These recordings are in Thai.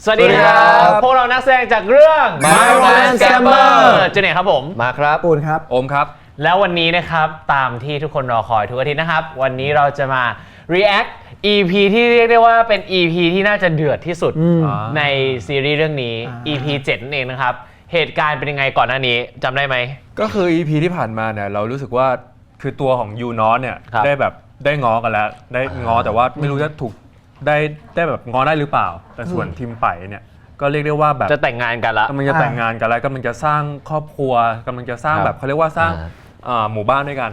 สวัสดีครับพวกเรานักแสดงจากเรื่อง My Romance Scammer เจเน่ครับผมมาครับปูนครับโอมครับแล้ววันนี้นะครับตามที่ทุกคนรอคอยทุกอาทิตย์นะครับวันนี้เราจะมา react EP ที่เรียกได้ว่าเป็น EP ที่น่าจะเดือดที่สุดในซีรีส์เรื่องนี้ EP 7นั่นเองนะครับเหตุการณ์เป็นยังไงก่อนหน้านี้จำได้ไหมก็คือ EP ที่ผ่านมาเนี่ยเรารู้สึกว่าคือตัวของยูนอสเนี่ยได้ง้อกันแล้วได้ง้อแต่ว่าไม่รู้จะถูกได้แบบง้อได้หรือเปล่าแต่ส่วนทีมไปเนี่ยก็เรียกได้ว่าแบบจะแต่งงานกันแล้วกำลังจะแต่งงานกันแล้วกำลังจะสร้างครอบครัวกำลังจะสร้างแบบเขาเรียกว่าสร้างหมู่บ้านด้วยกัน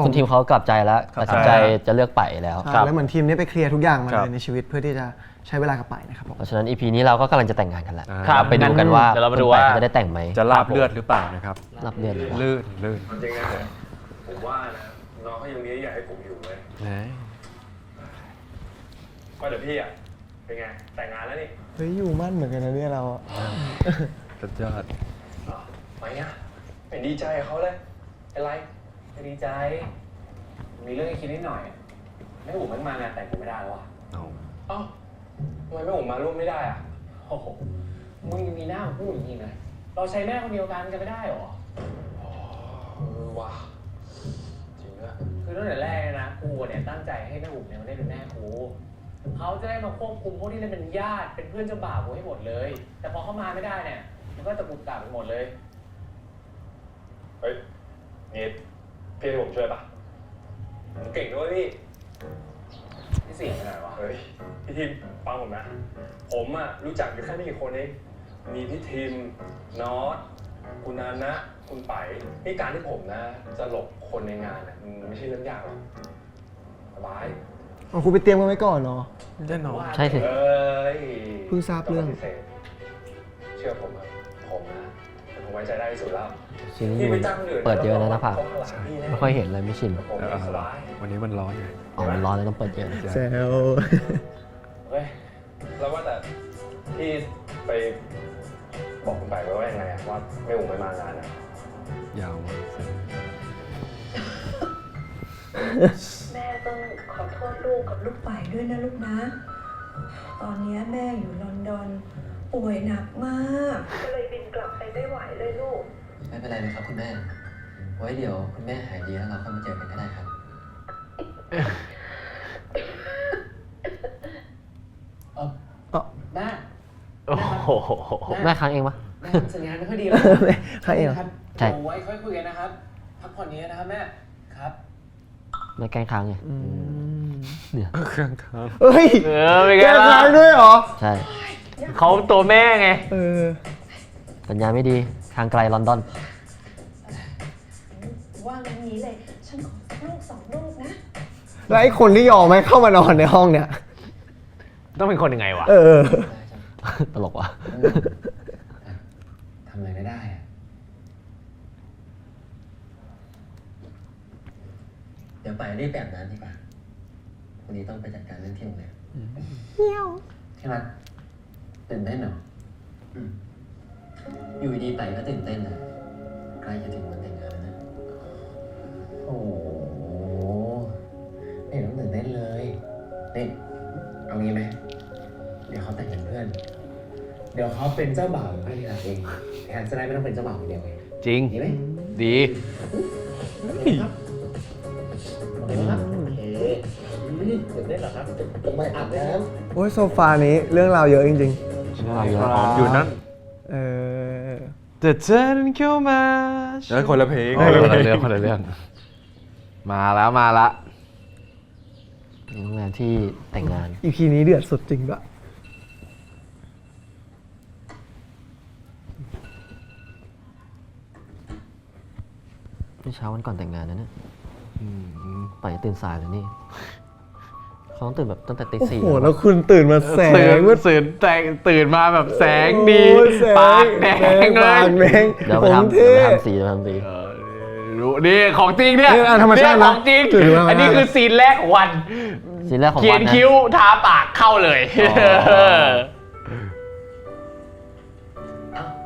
คุณทีมเขากลับใจแล้วตัดสินใจจะเลือกไปแล้วแล้วเหมือนทีมนี้ไปเคลียร์ทุกอย่างมาเลยในชีวิตเพื่อที่จะใช้เวลากับไปนะครับเพราะฉะนั้น EP นี้เราก็กำลังจะแต่งงานกันแล้ว ไปดูกันว่าเรามาดูว่าจะได้แต่งไหมจะราบเลือดหรือเปล่านะครับราบเลือดลื่นจริงนะผมว่านะน้องเขายังมีอยากให้ผมอยู่เลยก็เดี๋ยวพี่อ่ะเป็นไงแต่งงานแล้วนี่เฮ้ยอยู่มั่นเหมือนกันนะเนี่ยเราสุดยอดไม่อ่ะไม่ดีใจเขาเลยอะไรไม่ดีใจมีเรื่องให้คิดนิดหน่อยแม่ผมไม่มางานแต่งผมไม่ได้วะเอ้าทำไมแม่ผมมาร่วมไม่ได้อ่ะโอ้โหมึงยังมีหน้าพูดอย่างนี้เลยเราใช้แม่คนเดียวกันไม่ได้หรอว่ะจริงด้วยคือตั้งแต่แรกนะกูเนี่ยตั้งใจให้แม่ผมเนี่ยมาได้เป็นแม่กูเขาจะได้มาควบคุมพวกที่เป็นญาติเป็นเพื่อนเจ้าบ่าวกูให้หมดเลยแต่พอเขามาไม่ได้เนี่ยมันก็ตะกุกตะไปหมดเลยเฮ้ยนี่พี่ให้ผมช่วยปะผมเก่งด้วยพี่เสียงขนาดวะเฮ้ยพี่ทีมฟังผมนะผมอะรู้จักอยู่แค่ไม่กี่คนเองมีพี่ทีมนอตคุณนานะคุณไปนี่การที่ผมนะจะหลบคนในงานอะมันไม่ใช่เรื่องยากหรอกสบายคุณไปเตรียมกันไว้ก่อนเนาะแน่นอนใช่สิเพิ่งทราบเรื่องเชื่อผมครับผมนะผมไว้ใจได้ที่สุดแล้วซีรีส์เปิดเยอะนะหน้าผากไม่ค่อยเห็นเลยไม่ชินวันนี้มันร้อนไงมันร้อนเลยต้องเปิดเยอะแซวเฮ้ยแล้วว่าแต่พี่ไปบอกคุณไปไว้ว่ายังไงว่าไม่ผมไม่มางานนะยาวมากแม่ต้องขอโทษลูกกับลูกไปด้วยนะลูกนะ ตอนนี้แม่อยู่ลอนดอนป่วยหนักมากก็เลยบินกลับไปไม่ไหวเลยลูกไม่เป็นไรนะครับคุณแม่ไว้เดี๋ยวคุณแม่หายดีแล้วเราค่อยมาเจอกันก็ได้ครับแม่โอ้โหแม่ค้างเองปะแม่สัญญาณไม่ค่อยดีแล้วค้างเองครับใช่ไว้ค่อยคุยกันนะครับพักผ่อนนี้นะครับแม่ครับแม่แกล้งค้างไงเนี่ยแกล้งค้างเฮ้ยเป็นไงแกล้งค้างด้วยเหรอใช่เขาตัวแม่ไงสัญญาณไม่ดีทางไกลลอนดอนว่างั้นนี้เลยฉันขอลูก2 ลูกนะแล้วไอ้คนที่ยอมไหมเข้ามานอนในห้องเนี่ยต้องเป็นคนยังไงวะตลกว่ะทำอะไรไม่ได้อะเดี๋ยวไปรีบแบบนั้นดีกว่าวันนี้ต้องไปจัดการเรื่องที่โรงแรมที่รักตื่นเต้นเหรออยู่ดีไปก็ตื่นเต้นนะใกล้จะถึงวันแต่งงานแล้วนะโอ้โหไม่ต้องตื่นเต้นเลยนี่เอางี้ไหมเดี๋ยวเขาแต่งเป็นเพื่อนเดี๋ยวเขาเป็นเจ้าบ่าวให้ที่รักเองแทนจะได้ไม่ต้องเป็นเจ้าบ่าวคนเดียวเองจริงดีไหมดีครับโอเคครับโอเคตื่นเต้นเหรอครับไปอาบน้ำโอ้ยโซฟานี้เรื่องราวเยอะจริงอยู่นั่นแต่เธอนั้นเข้ามาแล้วคนละเพลงคนละเรื่องมาละโรงแรมที่แต่งงาน EP นี้เดือดสุดจริงปะเมื่อเช้าวันก่อนแต่งงานนะเนี่ยไปตื่นสายเลยนี่เขาต้องตื่นแบบตั้งแต่ตี 4โอ้โหแล้วคุณตื่นมาแสงตื่นมาแบบแสงดีปากแดงเลย เดี๋ยวไปทำสีรู้นี่ของจริงเนี่ยธรรมชาติของจริงอันนี้คือซีนแรกของวันเขียนคิ้วทาปากเข้าเลย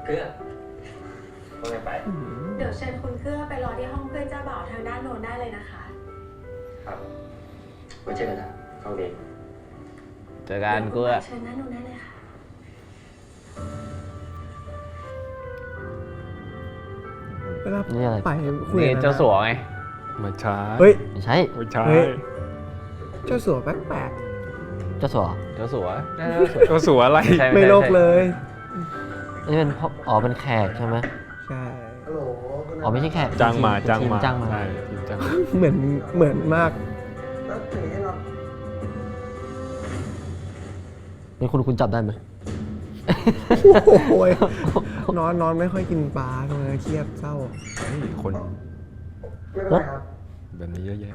เกลือว่าไงไปเดี๋ยวเชิญคุณเกื้อไปรอที่ห้องเพื่อนเจ้าบ่าวทางด้านโน้นได้เลยนะคะครับไว้เจอกันนะเข้าเด็กเจอกันเกื้อเชิญด้านโน้นได้เลยค่ะ วลา นี่อะไร ไปคุย นี่ กับ เจ้าสัวไง ไม่ใช่ เฮ้ย ไม่ใช่ ไม่ใช่ เฮ้ย เจ้าสัวแปลก เจ้าสัว เจ้าสัว เจ้าสัวอะไร ใช่ ๆไม่โลกเลย อันนี้เป็นพ่ออ๋อเป็นแขกใช่ไหม ใช่ อ๋อไม่ใช่แขก จ้างมา เป็น จ้าง ที มา จ้างมา ใช่ทีมจ้างมา เหมือนมาก เป็นคุณจับได้ไหม โอ้ยนอนไม่ค่อยกินปลาตรงนั้นเครียดเศร้า เฮ้ยคน ไม่เป็นไรครับ แบบนี้เยอะแยะ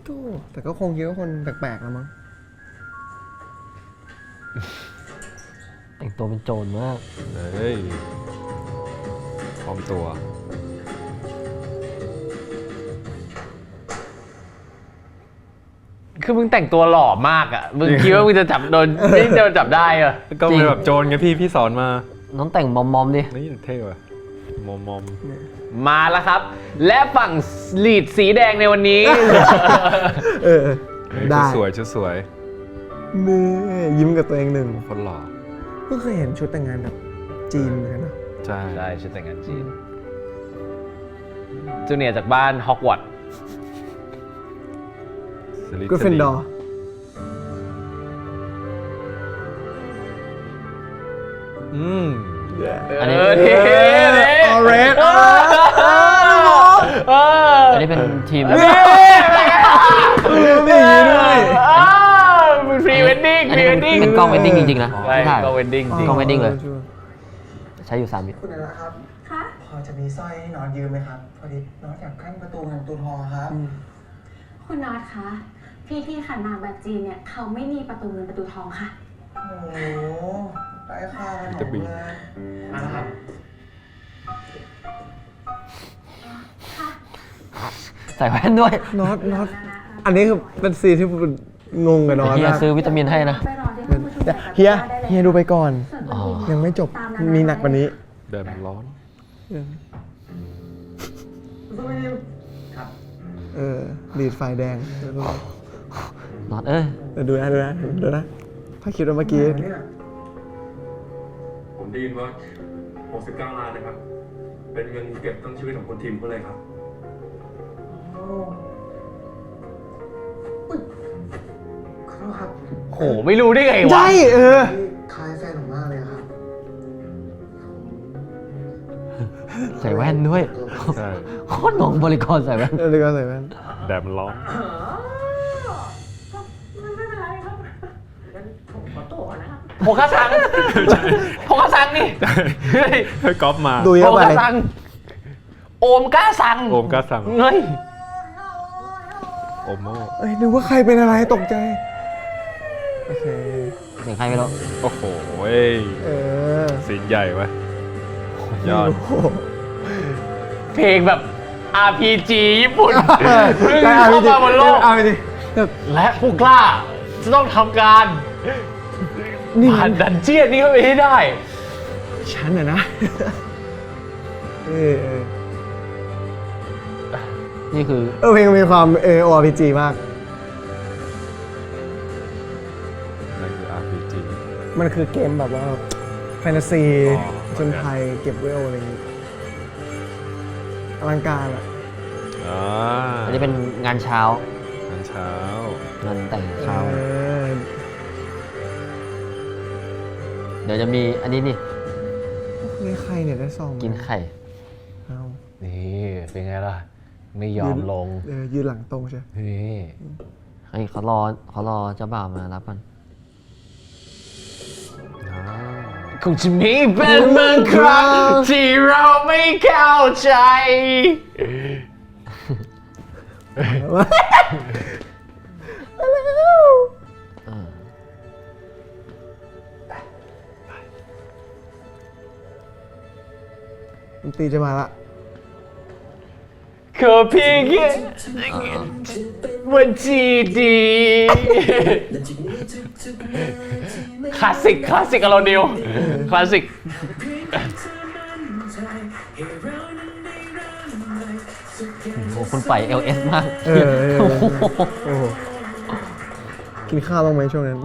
โธ่แต่ก็คงคิดว่าคนแปลกๆแล้วมั้ง แต่งตัวเป็นโจรมาก เฮ้ยพร้อมตัว คือมึงแต่งตัวหล่อมากอ่ะ มึงคิดว่ามึงจะจับโดนไม่โดนจับได้เหรอ ก็เป็นแบบโจรไงพี่สอนมา น้องแต่งมอมๆดิ นี่เท่ว่ะมอม มาแล้วครับ และฝั่งลีดสีแดงในวันนี้ เออ ๆ ได้ ชุดสวย นี่ยิ้มกับตัวเองหนึ่ง คนหล่อ เพิ่งเคยเห็นชุดแต่งงานแบบจีนเหมือนกันนะ ใช่ ใช่ชุดแต่งงานจีนจูเนียร์จากบ้านฮอกวอตส์ กริฟฟินดอร์ อืม อันนี้ นี่ ออเรนจ์ อันนี้เป็นทีม นี่ด้วย มันพรีเวดดิ้ง อัน พรี นี้ เวดดิ้ง เป็นกล้องเวดดิ้งจริงๆนะ ใช่ ที่ถ่าย ก็เวดดิ้งจริง กล้อง wedding เลย ใช้อยู่3 วิ คุณนันครับ คะ พอจะมีสร้อยให้นอนยืมไหมครับ พอดีนอนอยากขั้นประตูเงินประตูทองครับ คุณน็อตคะ พี่ที่ขันหมากแบบจีนเนี่ยเขาไม่มีประตูเงินประตูทองค่ะ โอ้โหได้ค่าขนม จะบิน เลย มาแล้วครับ ใส่แว่นด้วย น็อตอันนี้คือเป็นซีนที่งงกับน็อต เฮีย มาก ซื้อวิตามินให้นะ ไปรอที่ห้องประชุม แต่เฮียดูไปก่อน อ๋อ ยังไม่จบ มีหนักกว่านี้ แดดมันร้อน เออดีดไฟแดง น็อตเอ้ย ดูนะ ถ้าคิดว่าเมื่อกี้ ผมได้ยินว่า 69 ล้านนะครับ เป็นเงินเก็บทั้งชีวิตของคนทีมเขาเลยครับ ขอโทษครับ โหไม่รู้ได้ไงวะ ใช่คล้ายแฟนผมมากเลยครับ ใส่แว่นด้วย ใช่ โคตรงบริกรใส่แว่น เดี๋ยวก็ใส่แว่น แดดมันร้อน โพคาซังโพคาซังนี่เฮ้ย ให้ก๊อฟมา ดูเย โอ อะ ม ไป ก้าซัง โอมก้าซัง โอมก้าซัง เฮ้ย โอโม่ เอ้ยนึกว่าใครเป็นอะไรตกใจ โอเค เสียงใครไม่รู้ โอ้โหเว้ย เออ สีนใหญ่ไว้ยยอด โอ้โห เพลงแบบ RPG ญี่ปุ่น ได้ เข้ามาบนโลก เอาไปดิแบบ และผู้กล้าจะต้องทำการ นี่ ผ่านดันเจียนนี้เข้าไปให้ได้ ฉันอะนะ เออ นี่คือ เพลงมีความORPG มาก นั่นคือ RPG มันคือเกมแบบว่าแฟนตาซี อ๋อ จนไทยเก็บเวลอะไรอย่างงี้อลังการอะ อ่า อันนี้เป็นงานเช้า ตอนเช้า งานแต่งเช้า เออ เดี๋ยวจะมีอันนี้นี่ นี่ใครเนี่ยได้ซอง กินไข่ เอา นี่เป็นไงล่ะ ไม่ยอมลง ยืนหลังตรงใช่ นี่ เฮ้ยเขารอเจ้าบ่าวมารับกัน คงจะมีเป็นบางครั้งที่เราไม่เข้าใจ ดนตรีจะมาละ ขอเพียงแค่วันที่ดีคลาสสิกอะโรนิวคลาสสิก โอ้คุณไป LS มาก โอ้โหกินข้าวบ้างไหมช่วงนั้น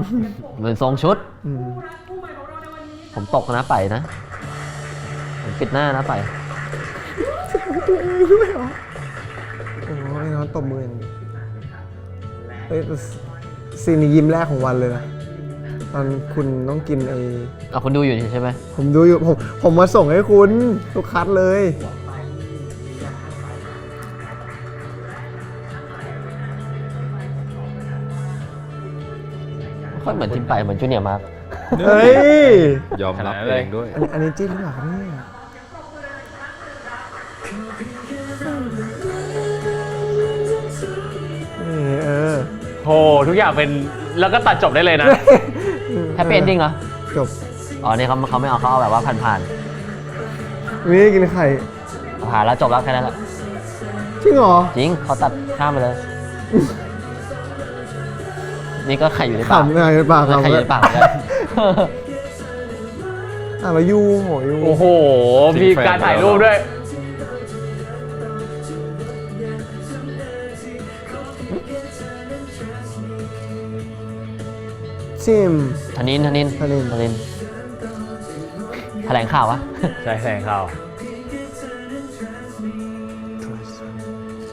เหมือนทรงชุด อืม ผมตกนะไปนะผมปิดหน้านะไป ตัวเองด้วยเหรอโอ้ยน้องตบมืออย่างนี้เฮ้ยซีนนี้ยิ้มแรกของวันเลยนะตอนคุณต้องกินไอ้ เอาคุณดูอยู่นี่ใช่ไหม ผมดูอยู่ผมมาส่งให้คุณทุกคัดเลย ค่อยเหมือนทีมไปเหมือนจูเนียร์มาร์ค เฮ้ย ยอมรับเองด้วย อันนี้จิ้นหรือเปล่าเนี่ยนี่โหทุกอย่างเป็นแล้วก็ตัดจบได้เลยนะ แฮปปี้เอนดิ้งเหรอ จบ อ๋อนี่เขาไม่เอาเขาเอาแบบว่าผ่าน นี่กินไข่ ๆผ่านแล้วจบแล้วแค่นั้นแหละ จริงเหรอ จริงเขาตัดข้ามไปเลย นี่ก็ไข่อยู่ในปาก ขำไงปาก ไข่อยู่ในปากเหมือนกัน อ่ะแล้วยูโหยู โอ้โห มีการถ่ายรูปด้วย ชิม ธนินแถลงข่าววะ ใช่แสงเขา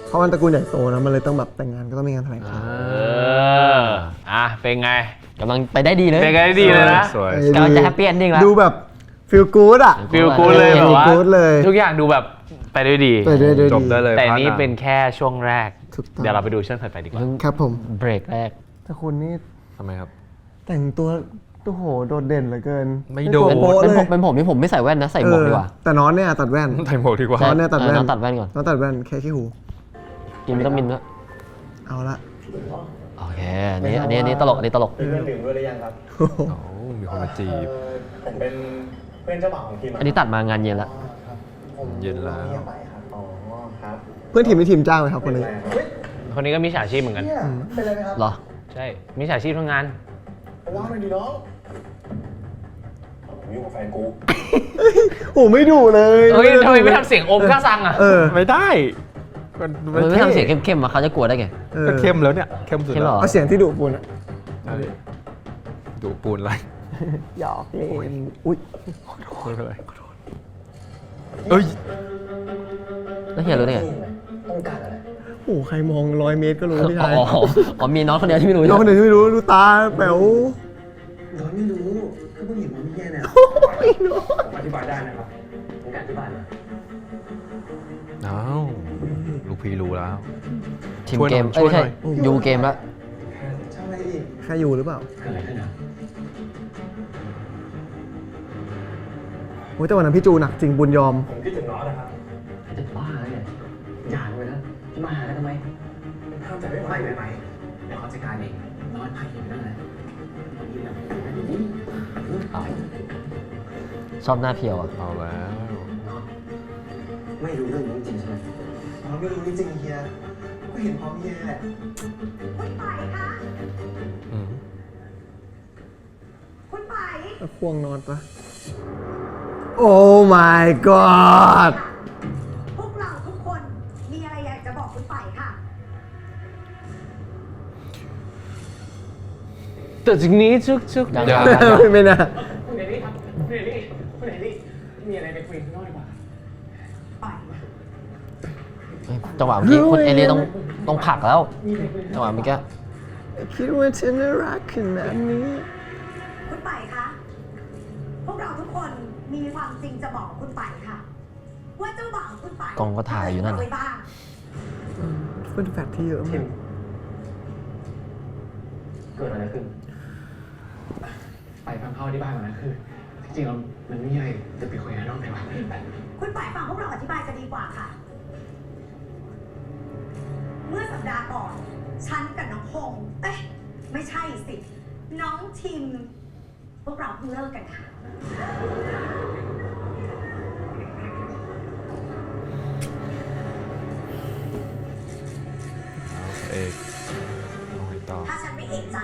เพราะมันตระกูลใหญ่โตนะมันเลยต้องแบบแต่งงานก็ต้องมีงานแถลงข่าว เป็นไง กำลังไปได้ดีเลย เป็นไงได้ดีเลยนะ สวย กำลังจะแฮปปี้เอนดิ้งแล้ว ดูแบบฟีลกู๊ดอ่ะ ฟิลกูดเลยแบบว่า feel good เลย ทุกอย่างดูแบบไปด้วยดี ไปด้วย จบได้เลย แต่ พาร์ท นี่ หา เป็นแค่ช่วงแรก ถูกต้อง เดี๋ยวเราไปดูช่วงถัดไปดีกว่า ครับผม เบรกแรก แต่คุณนี่ ทำไมครับ แต่งตัวโอ้โหโดดเด่นเหลือเกิน ไม่โดด โป๊ะ เป็น เล ผม ย เป็นผมนี่ผมไม่ใส่แว่นนะใส่หมวกดีกว่า แต่น้องเนี่ยตัดแว่น ไทยโมดีกว่า น้องเนี่ยตัดแว่น น้องตัดแว่นก่อน น้องตัดแว่นแค่ขี้หู กินวิตามินด้วย เอาละ โอเคอันนี้ตลกอันนี้ตลก มีเพื่อนดื่มด้วยหรือยังครับ โอ้โห โอ้มีคนมาจีบ ผมเป็นเพื่อนเจ้าบ่าวของทีม อันนี้ตัดมางานเย็นแล้ว เย็นแล้ว ไม่ไปครับ อ๋อครับ เพื่อนทีมนี่ทีมจ้างไหมครับคนนี้ คนนี้ก็มีฉาชีพเหมือนกัน เนี่ยเป็นไรไหมครับ เหรอ ใช่ มีฉาชีพทั้งงาน ว่างหน่อยดิน้องผมยุ่งกับแฟนกู โอ้ไม่ดุเลย เฮ้ยทำไมไม่ทำเสียงโอมก้าซังอ่ะ เออ ไม่ได้มัน มันไม่ทำเสียงเข้มๆมาเขาจะกลัวได้ไง ก็เข้มแล้วเนี่ย เข้มสุด เข้มเหร แล้ว อ เอาเสียงที่ดุปูนอะ ใช่ดูปูนอะไร หยอกเล่นอุ้ย ไม่เป็นไรเอ้ย แล้วเฮียรู้ได้ไง ต้องการอะไร โอ้ใครมอง100 เมตรก็รู้พี่ชาย อ๋อมีน้องคนเดียวที่ไม่รู้ น้องคนไหนที่ไม่รู้ดูตาแป๋ว น้องไม่รู้ก็เพิ่งเห็นมาไม่แย่เนี่ย ไม่รู้ ผมอธิบายได้นะครับผมการอธิบายนะ อ้าวลูกพี่รู้แล้ว ทีมเกม ช่วยหน่อย ไม่ใช่ ช่วยหน่อย ยูเกมแล้ว ใช่ไหมอีก แค่อยู่หรือเปล่า เกิดอะไรขึ้นอ่ะ โอ้ยแต่วันนั้นพี่จูหนักจริงบุญยอม ผมคิดถึงน้องนะครับ จะบ้าเนี่ยอย่าเลยนะจะมาหาได้ทำไมห้ามใจไม่ไหวเดี๋ยวเขาจัดการเองน้อยพายอยู่นั่นแหละ ชอบหน้าเพียวอ่ะ เอาแล้ว ไม่รู้เรื่องนี้จริงใช่ไหมเราไม่รู้จริงเฮียก็เห็นพร้อมเฮียแหละ คุณไปคะ อืม คุณไป ควงนอนปะโอ้ my god พวกเราทุกคนมีอะไรอยากจะบอกคุณไปค่ะ แต่จากนี้ทุก ยัง เดี๋ยว ไม่น่า คุณเอลี่ครับคุณเอลี่คุณเอลี่มีอะไรไปคุยข้างนอกดีกว่า ไป จังหวะเมื่อกี้คุณเอเลียต้องผลักแล้ว จังหวะเมื่อกี้ คิดว่าฉันน่ารักขนาดนี้ คุณไปคะ พวกเราทุกคนมีความจริงจะบอกคุณไปค่ะ ว่าเจ้าบ่าวคุณไป กล้องก็ถ่ายอยู่นั่น เไว้บ้าง เป็นแฟกที่เยอะมาก เกิดอะไรขึ้น ไปฟังเข้าที่บ้านก่อนนะคือจริงๆเรามันไม่ใหญ่จะไปคุยกันนอกแต่ว่า คุณไปฟังพวกเราอธิบายจะดีกว่าค่ะ เมื่อสัปดาห์ก่อน ฉันกับน้องพงษ์ไม่ใช่สิ น้องทิม พวกเราเพิ่งเลิกกันค่ะ เอกเอาไงต่อ ถ้าฉันไม่เอกใจ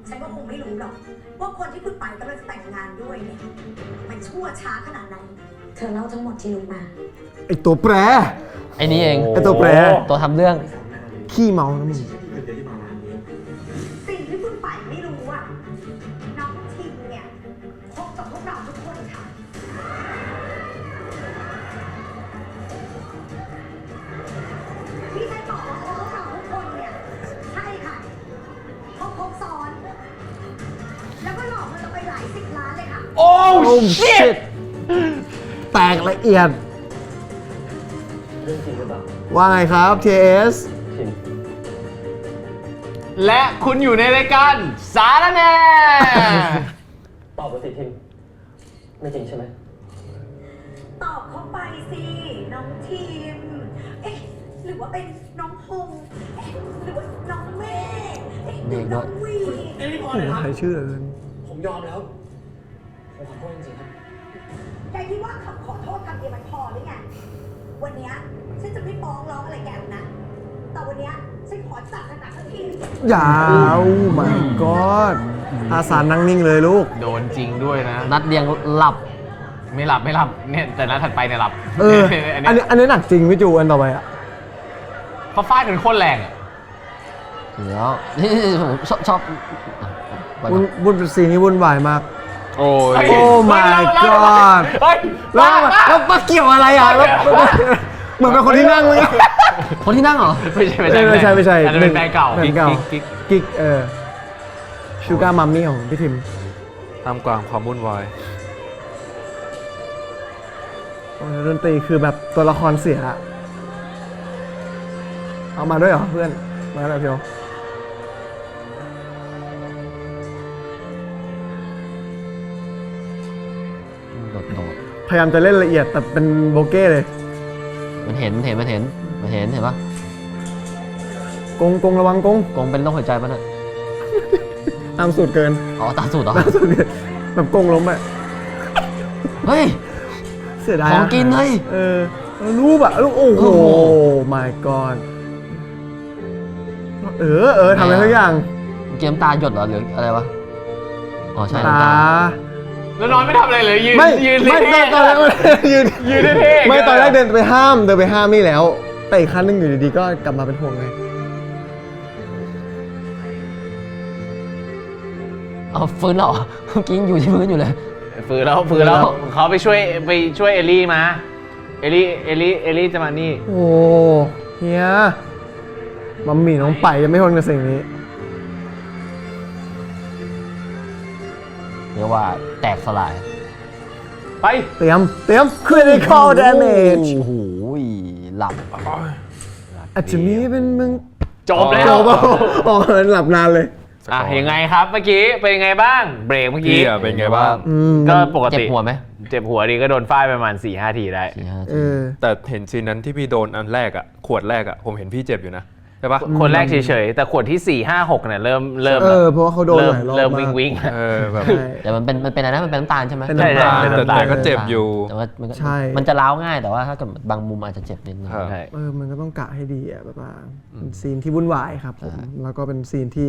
ฉันก็คงไม่รู้หรอก ว่าคนที่คุณไปกำลังจะแต่งงานด้วยเนี่ย มันชั่วช้าขนาดไหน เธอเล่าทั้งหมดที่รู้มา ไอตัวแปร ไอ้นี่เอง ไอตัวแปร ตัวทำเรื่อง ขี้เมานะมึง สิ่งที่คุณไปไม่รู้อ่ะ น้องทิมเนี่ยคบกับพวกเราทุกคน 10 ล้านเลยค่ะ โอ้ โอ้ shit แตกละเอียด เรื่องจริงหรือเปล่า ว่าไงครับ TS และคุณอยู่ในรายการสารแหน่ ตอบมาสิทิมไม่จริงใช่ไหม ตอบเข้าไปสิ น้องทีม เอ๊ะ หรือว่าเป็นน้องพงษ์เอ๊ะ หรือว่าน้องเมฆเอ๊ะหรือน้องวี เอ้ยพอ โอ้ เลย โห ครับ ใครชื่อเลย ผมยอมแล้ว ผมขอโทษจริงๆครับ แกคิดว่าคำขอโทษคำเดียวมันพอหรือไง วันเนี้ยฉันจะไม่ฟ้องร้องอะไรแกหรอกนะ แต่วันเนี้ยฉันขอจัดหนักๆสักที ยาว my god อาสานั่งนิ่งเลยลูก โดนจริงด้วยนะ นัดเดียงหลับ ไม่หลับเนี่ยแต่นัดถัดไปเนี่ยหลับ เออ อัน อัน เนี้ย นี้หนักจริงพี่จูอันต่อไปอ่ะ เขาฟาดกันโคตรแรงอะ เดี๋ยวนี่ผมชอบไป วุ่นเป็นซีนที่วุ่นวายมาก โอ้ย โอ้ my god เฮ้ย แล้วมาเกี่ยวอะไรอ่ะแล้วเหมือนเป็นคนที่นั่งเลย คนที่นั่งเหรอ ไม่ใช่ ไม่ใช่ อันนั้นเป็นแฟนเก่า แฟนเก่ากิ๊กชูการ์มัมมี่ของพี่ทิม ท่ามกลางความวุ่นวาย โอ้ยดนตรีคือแบบตัวละครเสียอะเอามาด้วยเหรอเพื่อน มาแล้วเพียว โดด พยายามจะเล่นละเอียดแต่เป็นโบเก้เลย มันเห็นปะ กงระวังกง กงเป็นโรคหัวใจปะเนี่ย ตามสูตรเกิน อ๋อตามสูตรเหรอ ตามสูตรเกินแบบกงล้มอะ เฮ้ย เสียดาย ของกินเฮ้ย รูปอะรูปโอ้โห โอ้โห my god ทำอะไรทุกอย่าง เกมตาหยดเหรอหรืออะไรวะ อ๋อใช่ ตา น้ำตา แล้วน้อยไม่ทำอะไรเลยยืน ไม่ ยืน ไม่ เท่ๆ ตอนแรกยืน ยืนเท่ๆ ไม่ตอนแรกเดินไปห้ามนี่แล้ว แต่อีกครั้งหนึงอยู่ดีๆก็กลับมาเป็นห่วงไง เอาฟื้นเหรอเมื่อกี้ยังอยู่ที่พื้นอยู่เลย ฝืนแล้วเขาไปช่วยเอลลี่มา เอลลี่จะมานี่ โอ้เฮียมัมมี่น้องไปจะไม่ทนกับสิ่งนี้ เรียกว่าแตกสลาย ไป เตรียม critical damage โอ้โหหลับ อาจจะมีเป็นมึง จบแล้ว จบแล้วอ๋อหลับนานเลย อ่ะยังไงครับเมื่อกี้เป็นยังไงบ้าง เบรกเมื่อ พี่ กี้ อะเป็นไงบ้าง ก็ปก เจ็บ ติ หัวไหม เจ็บหัวดีก็โดนฝ้ายประมาณ 4-5 ทีได้ เออ แต่เห็นซีนนั้นที่พี่โดนอันแรกอะขวดแรกอะผมเห็นพี่เจ็บอยู่นะใช่ปะ คนแรกเฉยๆ แต่ขวดที่ 4-5-6เนี่ยเริ่ม เพราะว่าเขาโดนหลายรอบ เริ่ม มาก วิ่ง แบบ ใช่ แต่มันเป็นอะไรนะมันเป็นน้ำตาลใช่ไหม เป็นน้ำตาล แต่ก็เจ็บอยู่ แต่ว่ามันก็ ใช่ มันจะร้าวง่ายแต่ว่าถ้าเกิดบางมุมอาจจะเจ็บนิดนึง ครับ ใช่ มันก็ต้องกะให้ดีอะแบบว่าเป็นซีนที่วุ่นวายครับผมแล้วก็เป็นซีนที่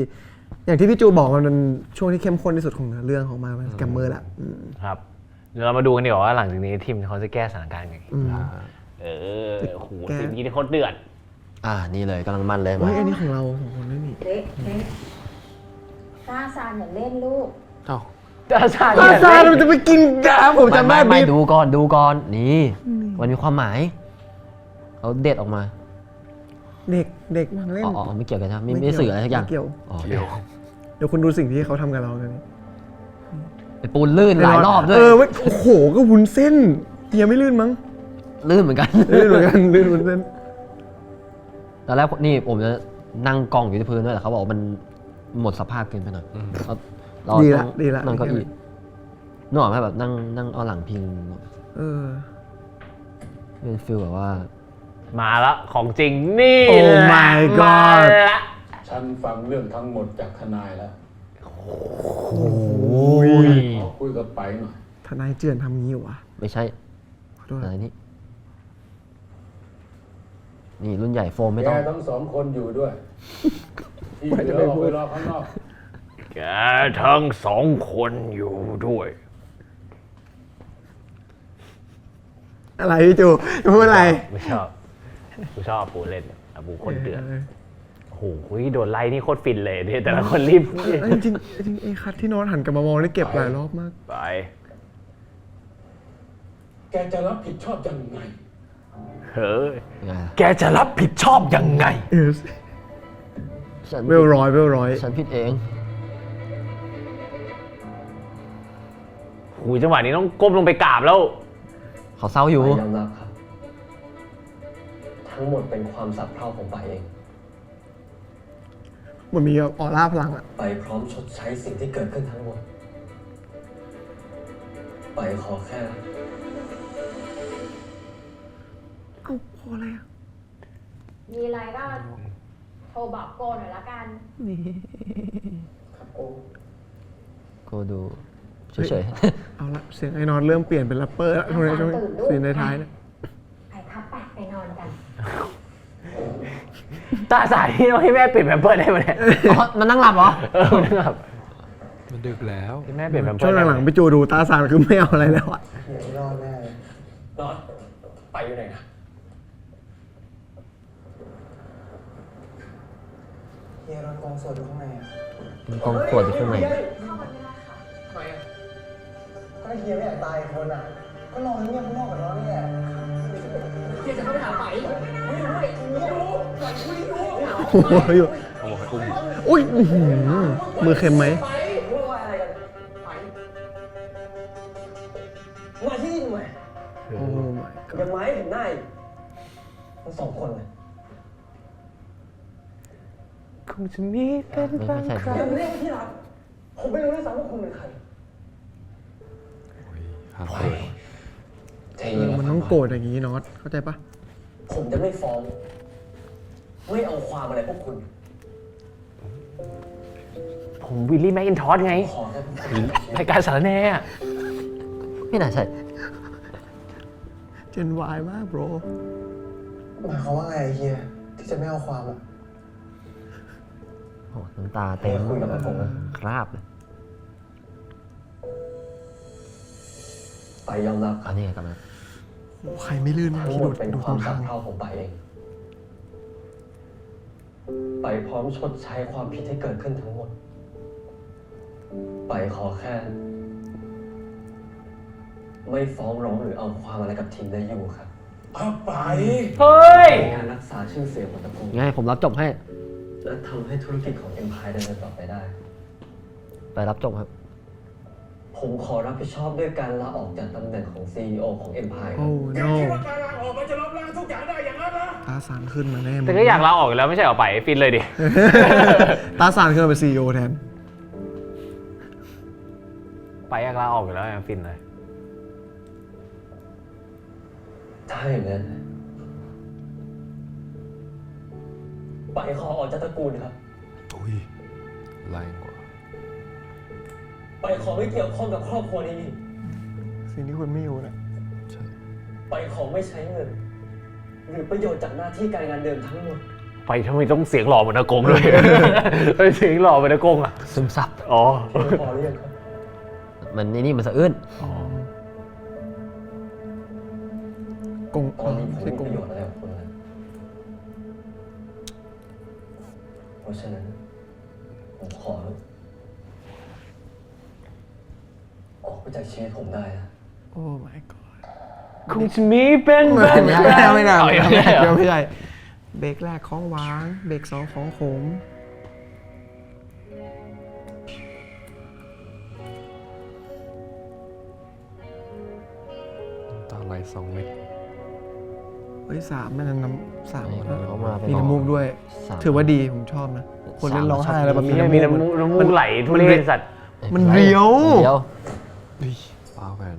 อย่างที่พี่จูบอกมันเป็นช่วงที่เข้มข้นที่สุดของเนื้อเรื่องของมาแกมเมอร์แหละ ครับเดี๋ยวเรามาดูกันดีกว่าว่าหลังจากนี้ทีมเขาจะแก้สถานการณ์ไง อืม โอ้โห แก้ ซีนนี้ที่เขาเดือด นี่เลยกำลังมันเลย เฮ้ยอันนี้ของเราสองคนไม่มี เละตาซานอย่าเล่นลูก เอ้า อาจารย์ อาซานมันจะไปกินกาผมจำได้ ไม่ บิ๊ ดูก่อนนี่มันมีความหมายเอาเด็ดออกมา เด็กมันเล่น อ๋อไม่เกี่ยวกันใช่ไหมไม่สื่ออะไรสักอย่าง ไม่เกี่ยว อ๋อ เดี๋ยว เดี๋ยวคุณดูสิ่งที่เขาทำกับเรากันนี่ ไปปูนลื่นหลายรอบด้วย โอ้โหก็วุ้นเส้นเฮียไม่ลื่นมั้ง ลื่นเหมือนกัน ลื่นเหมือนกันลื่นวุ้นเส้น ตอนแรกนี่ผมจะนั่งกองอยู่ที่พื้นด้วยแต่เขาบอกว่ามันหมดสภาพเกินไปหน่อยเรา ดี ต้ ละ อง ดีละ นั่งเก้าอี้นึกออกไหมแบบนั่งเอาหลังพิง เออ เป็นฟีลแบบว่า มาละของจริงนี่ โอ้ แหละ my god มาละ ฉันฟังเรื่องทั้งหมดจากทนายแล้ว โอ้ย ขอคุยกับไปหน่อย ทนายเจือนทำงี้เหรอวะ ไม่ใช่ ขอโทษ อะไรนี่นี่รุ่นใหญ่โฟมไม่ แก ต้อง ทั้งสองคนอยู่ด้วย ที่เหลือออกไปรอข้างนอก แกทั้งสองคนอยู่ด้วย อะไรพี่จูพูดอะไร ไม่ชอบกูชอบปูเล่นอะปูคนเดือดโอ้โหโดนไล่นี่โคตรฟินเลยเนี่ยแต่ละคนรีบ จริงๆไอ้คัดที่โน้ตหันกลับมามองนี่เก็บหลายรอบมาก ไป แกจะรับผิดชอบยังไง เฮ้ย ไง แกจะรับผิดชอบยังไง เออ ฉัน เวลร้อย ฉันผิดเอง หูจังหวะนี้ต้องก้มลงไปกราบแล้ว เขาเศร้าอยู่ ไปยอมรับครับ ทั้งหมดเป็นความสับเพร่าของไปเอง มันมีออร่าพลังอะ ไปพร้อมชดใช้สิ่งที่เกิดขึ้นทั้งหมด ไปขอแค่ เอ้าพออะไรอะ มีอะไรก็โทรบอกโกหน่อยละกัน ครับโอ้ กูดูเฉย เอาละเสียงไอ้นอนเริ่มเปลี่ยนเป็นแรปเปอร์แล้วช่วงนี้ซีนในท้ายเนี่ย ไปครับไปนอนกัน ตาสายที่ต้องให้แม่เปลี่ยนแพมเพิร์สได้ไหมเนี่ย ๆอ๋อมันนั่งหลับเหรอ มันนั่งหลับ มันดึกแล้ว ให้แม่เปลี่ยนแพมเพิ ช่ ร์ ว ส งหลังๆไปจูดูตาสานคือไม่เอาอะไรแล้วอะ เดี๋ยวรอดแน่เลยรอดไปอยู่ไหนนะ เฮียรอนกองสดอยู่ข้างในอะ มันกองขวดอยู่ข้างใน เข้ามาไม่ได้ค่ะ ทำไมอ่ะ ก็เฮียไม่อยากตายคนอะก็รอเงียบข้างนอกกับน้องนี่แหละ เฮียจะเข้าไปหาไปไม่รู้เลยไม่รู้ปล่อยคุยรู้ โอ้โหอยู่ เอาบอกให้อุ้ม อุ้ยอื้อหือมือเค็มไหม ไปรู้ว่าอะไรกันไปมาที่นี่ทำไม โอ้ my อย่า god ไม้ถึงได้ทั้งสองคนเลย คงจะมีเป็นบางครั้ ยัง งเรียกที่รักผมไม่รู้ด้วยซ้ำว่าคุณเป็นใคร ห้าม ไป เปิด ใจเย็น มันต้องโกรธอย่างนี้น็อตเข้าใจปะ ผมจะไม่ฟ้อง ไม่เอาความอะไรพวกคุณ ผมวิลลี่แมคอินทอสไง ขอแค่ รายการสารแหน่อะ ไม่น่าใช่ เจนวายมากโบรหมายความว่าไงเฮียที่จะไม่เอาความอะ โอ้น้ำตาเต็ม คุยกับอากงนะ คราบเลย ไปยอมรับค อั รับ นนี้ไงกลับมา โอ้ใครไม่ลื่นมาก ทั้ง ที่ หม ดู ดเป็น ดู ความ ทา สับ ง เพร่าของไปเอง ไปพร้อมชดใช้ความผิดที่เกิดขึ้นทั้งหมด ไปขอแค่ ไม่ฟ้องร้องหรือเอาความอะไรกับทีมได้อยู่ครับไป เฮ้ย ในการรักษาชื่อเสียงของตระกูล ไงผมรับจบให้ และทำให้ธุรกิจของ Empire ดำเนินต่อไปได้ ไปรับจบครับ ผมขอรับผิดชอบด้วยการลาออกจากตำแหน่งของ CEO ของ Empire โอ้ no ตาสานขึ้นมาแน่ แต่ก็อยากลาออกอยู่แล้วไม่ใช่เหรอไปฟินเลยดิ ตาสานขึ้นมาเป็นซีอีโอแทน ไปอยากลาออกอยู่แล้วยังฟินเลย ถ้าอย่างนั้นไปขอออกจากตระกูลครับ อุ้ยแรงกว่า ไปขอไม่เกี่ยวข้องกับครอบครัวนี้อีก สิ่งที่คุณไม่อยู่นะ ใช่ ไปขอไม่ใช้เงิน หรือประโยชน์จากหน้าที่การงานเดิมทั้งหมด ไปทำไมต้องเสียงหล่อเหมือนอากงด้วย เฮ้ยเสียงหล่อเหมือนอากงอ่ะ ซึมซับ อ๋อ เพียงพอหรือยังครับ มันนี่มันสะอื้น กง ตอนนี้ผม ใช่ ไม่ ก มี ง ประโยชน์อะไรกับคุณแล้วเพราะฉะนั้นผมขอ ออกไปจากชีวิตผมได้นะ โอ้ my god คงจะมีเป็นบาง ไม่ ค ได้ รั้ง ไม่ได้ เอา ไม่ อย่าง ได้ นี้เหรอ ไม่ได้เบรกแรกของหวานเบรกสองของขม ตาไหล2 เม็ด เฮ้ยสามมันน้ำสาม เขามาเป็น มีน้ำมูกด้วย สาม ถือว่าดีผมชอบนะ คนเล่นร้องไห้แล้วแบบมี มี น้ำมูก น้ำมูกไหลทุเรศสัตว์ มันเรียว เรียว ปลาแหวน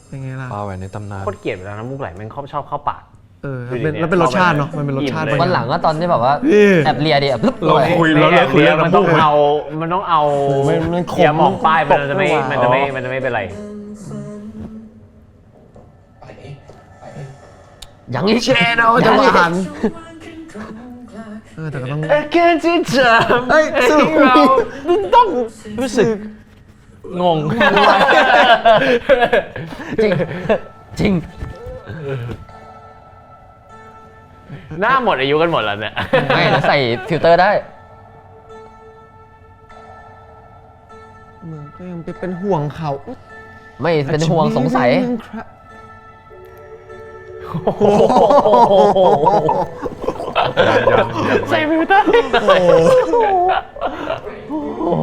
เป็นไงล่ะ ปลาแหวนในตำนาน โคตรเกลียดเวลาน้ำมูกไหลแม่งชอบเข้าปาก แล้วเป็นรสชาติเนาะมันเป็นรสชาติ อิ่มเลย วันหลังก็ตอนที่แบบว่า นี่ แอบเลียดิแอบปึ๊บ เราคุย ไม่แอบเลี้ยง เราคุย มันต้องเอา มันขม เกียร์หมอกป้ายมันจะไม่ ตก มัน ไม่ จะ ห ไม่ วาน มันจะไม่เป็นไร ไปไป ยังอีก แชร์เนาะจังหวะหันแต่ก็ต้อง แค่ที่จำ เอ้ยสรุป เราต้องรู้สึกงง จริงจริง หน้าหมดอายุกันหมดแล้วเนี่ย ไม่แล้วใส่ฟิลเตอร์ได้ มึงก็ยังไปเป็นห่วงเขา ไม่เป็นห่วงสงสัย ใส่ฟิลเตอร์ โอ้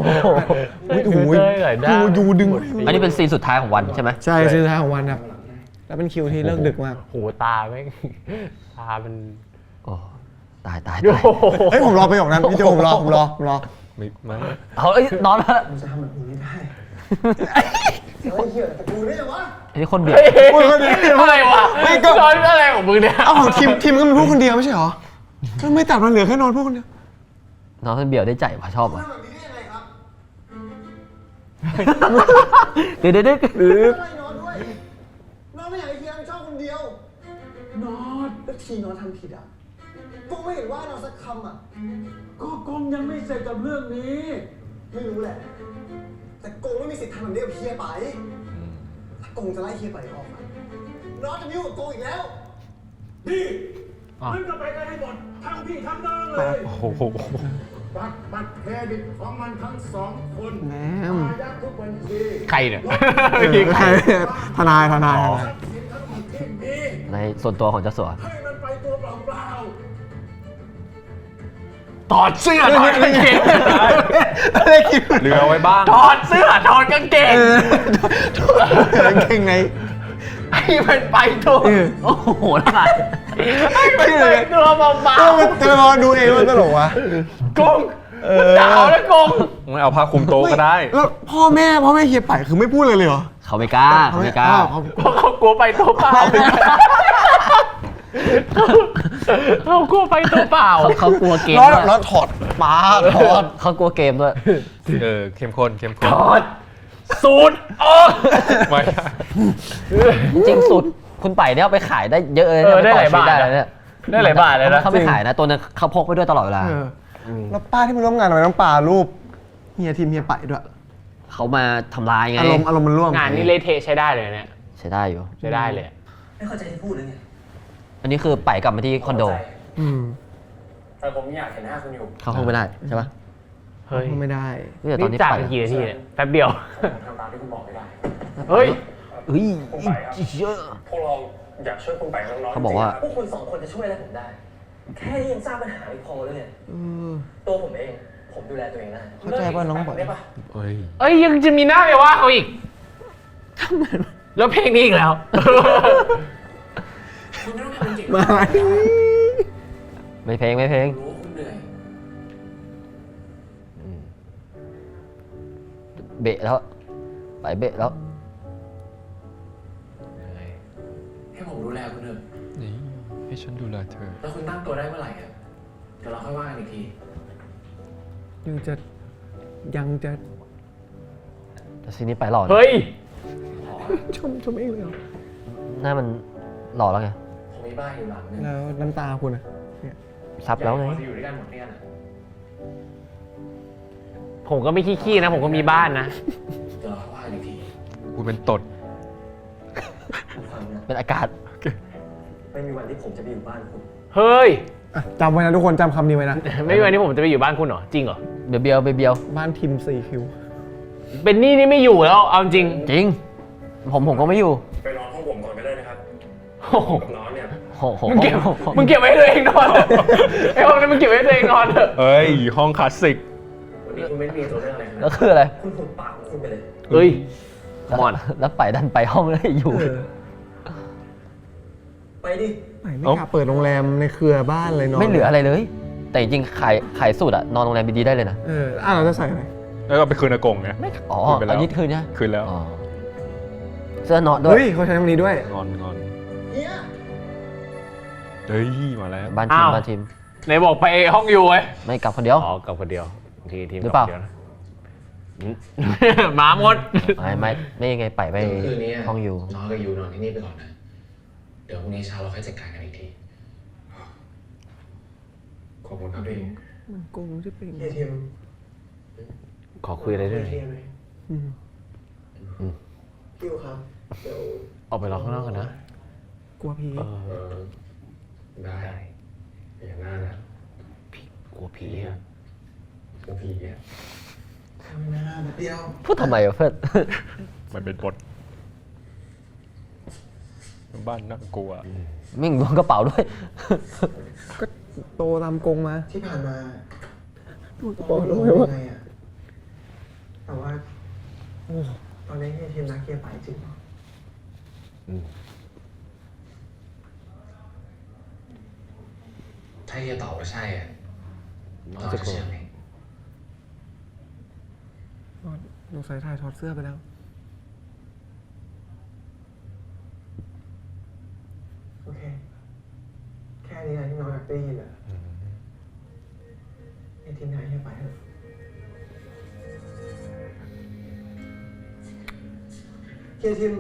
โห ใส่ฟิลเตอร์ไหน ได้ ยูดึง อันนี้เป็นซีนสุดท้ายของวันใช่ไหม ใช่ซีนสุดท้ายของวันครับ แล้วเป็นคิวที่เลิกดึกมาก โหตาแม่งตาเป็น โอ้ตายตาย โอ้ ตาย โห เฮ้ยผมรอประโยคนั้นพี่โจผมรอ ไม่ เอาเอ้ยนอนแล้ว จะทำแบบนี้ไม่ได้ไอ้เหี้ยแต่กูได้ยังวะ ไอ้คนเบียด พูดคนเดียว อะไรวะ ไม่ก็ นอนอะไรของมึงเนี่ย เอาของทีมก็มีพูดคนเดียวไม่ใช่เหรอก็ไม่ตัดมันเหลือแค่นอนพูดคนเดียว น้องคนเบียดได้ใจว่ะชอบว่ะ แบบนี้ได้ยังไงครับ เดี๋ยว ไล่นอนด้วยนอนไม่อยากให้ทีมชอบคนเดียวนอนแล้วทีนอนทำผิดอ่ะก็ไม่เห็นว่านอนสักคำอ่ะก็กงยังไม่เสร็จกับเรื่องนี้ ไม่รู้แหละ แต่กงไม่มีสิทธิ์ทำแบบนี้กับเฮียไปถ้ากงจะไล่เฮียไปออกอะนอนจะมีกับกงอีกแล้ว มันก็ไปกันให้หมดทั้งพี่ทั้งน้องเลย โอ้โห บัตรเครดิตของมันทั้งสองคน แหม อายัดทุกบัญชี ใครเนี่ย ทนาย ทรัพย์สินทั้งหมดที่มี ในส่วนตัวของเจ้าสัว ให้มันไปตัวเปล่า ถอดเสื้อถอดกางเกง เหลือไว้บ้าง ถอดเสื้อถอดกางเกง เก่งไง ให้มันไปตัว โอ้โหแล้วไง ให้มันไปตัวเบา จะมาดูเองมันตลกวะ ๆกงดาวแล้วกง ไม่เอาผ้าคลุมโต๊ะก็ได้ แล้วพ่อแม่เฮียไปคือไม่พูดเลยเหรอ เขาไม่กล้าเขาไม่กล้า เพราะเขากลัวไปตัวเปล่าเขากลัวไปตัวเปล่า เขากลัวเกม แล้ว ด้วย แล้วถอดปลาถอด เขากลัวเกมด้วย เข้มข้น ถอดสูตรออก ไม่ จริงสุดคุณไปเนี่ยเอาไปขายได้เยอะเลย ได้หลายบาท ได้เนี่ย ได้หลายบาทเลยนะ เขาไม่ขายนะตัวนึงเขาพกไปด้วยตลอดเวลา แล้วป้าที่มาร่วมงานทำไมต้องปลารูปเฮียทีมเฮียไปด้วย เขามาทำลายไง อารมณ์มันร่วม งานนี้เละเทะใช้ได้เลยเนี่ย ใช้ได้อยู่ ใช้ได้เลย ไม่เข้าใจที่พูดเลยไง อันนี้คือไปกลับมาที่คอนโด อืม แต่ผมอยากเห็นหน้าคุณอยู่ เข้าห้องไม่ได้ใช่ปะ เฮ้ย ไม่ได้ แต่ตอน นี่ นี้ จาก ไป กันกี่นาทีเนี่ยแป๊บเดียว ผมทำตามที่คุณบอกไม่ได้ เฮ้ย เฮ้ย คุณไปครับ เยอะ พวกเราอยากช่วยคุณไปน้องๆ เขาบอกว่า พวกคุณสองคนจะช่วยอะไรผมได้ แค่นี้ยังสร้างปัญหาไม่พอเลยเนี่ยตัวผมเอง ผมดูแลตัวเองได้ เข้าใจป่ะน้องบอย ได้ปะ เฮ้ย เอ้ยยังจะมีหน้าไปว่าเขาอีกแล้วเพลงนี้อีกแล้ว คุณไม่ต้องทำจริง มา ไม่เพลงไม่เพลง รู้ว่าคุณเหนื่อย เบะแล้วไปเบะแล้ว ให้ผมดูแลคุณเถอะ นี่ให้ฉันดูแลเธอ แล้วคุณตั้งตัวได้เมื่อไหร่อะเดี๋ยวเราค่อยว่ากันอีกที ยังจะ แต่ซีนนี้ไปหล่อนะ เฮ้ย ชมเองเลยเหรอ หน้ามันหล่อแล้วไง ผมมีบ้านอยู่หลังนึง แล้วน้ำตาคุณอะเนี่ย ซับแล้วไง เราจะอยู่ด้วยกันหมดเนี่ยนะ ผมก็ไม่ขี้ๆนะ ผมก็มีบ้านนะ เดี๋ยวเราค่อยว่ากันอีกที กูเป็นตด ฟังนะ เป็นอากาศ ไม่มีวันที่ผมจะไปอยู่บ้านคุณ เฮ้ย อ่ะจำไว้นะทุกคนจำคำนี้ไว้นะ ไม่มีวันที่ผมจะไปอยู่บ้านคุณเหรอ จริงเหรอ เบียวเบียวเบียว บ้านทีม4คิว เป็นนี่นี่ไม่อยู่แล้ว เอาจริง จริง ผมก็ไม่อยู่ ไปนอนห้องผมก่อนก็ได้นะครับ โอ้โห กับน้องเนี่ย โอ้โห มึงเก็บไว้ให้ตัวเองนอนไอ้ห้องนั้นมึงเก็บไว้ให้ตัวเองนอนเถอะ เอ้ย ห้องคลาสสิก วันนี้คุณไม่มีตัวเรื่องอะไรนะ แล้วคืออะไร คุณหุบปากของคุณไปเลย เฮ้ย มอนแล้วไปดันไปห้องแล้วอยู่ ไปดิ ไม่กล้าเปิดโรงแรมในเครือบ้านเลยเนาะ ไม่เหลืออะไรเลย แต่จริงๆขายสูตรอะนอนโรงแรมดีๆได้เลยนะ เราจะใส่อะไร แล้วก็ไปคืนอากงไง อ๋อ คืนไปแล้ว อันนี้คืนใช่ไหม คืนแล้ว อ๋อเสื้อนอนด้วย เฮ้ยเขาใช้คำนี้ด้วย งอน เฮีย เฮ้ย มาแล้ว บ้านทีม อ้าว บ้านทีม ไหนบอกไปห้องอยู่ไว้ ไม่กลับคนเดียว อ๋อกลับคนเดียวทีม หรือเปล่า กบคนดียวนะหมาหมด ไม่ยังไงไป เดี๋ยวคืนนี้ ห้องอยู่ น้องกับยูนอนที่นี่ไปก่อนนะ เดี๋ยวพรุ่งนี้เช้าเราค่อยจัดการกันอีกที ขอบคุณครับพี่ มันโกงจะเป็น เฮียทีม ขอคุยอะไรด้วยหน่อย เฮียไหม อืม พี่อูครับ เดี๋ยว ออกไปรอข้างนอกกันนะ กลัวผี ได้อย่างนั้นนะ กลัวผีอะ กลัวผีอ่ะ ทำหน้าเดียว พูดทำไมวะเพื่อน มันเป็นบทบ้านน่ากลัว มิ่งล้วงกระเป๋าด้วย ก็โตตามกงมา ที่ผ่านมา บอกเลยว่า ไงอะแต่ว่า ตอนนี้เฮียทีมนักเฮียไปจริงเหรอ ถ้าเฮียตอบว่าใช่อะน้องจะเชื่อไหม น้องสายถ่ายถอดเสื้อไปแล้ว โอเค แค่นี้แหละที่น้องอยากได้ยินอ่ะไอ้ทีมงานเฮียไปเถอะเฮียทีม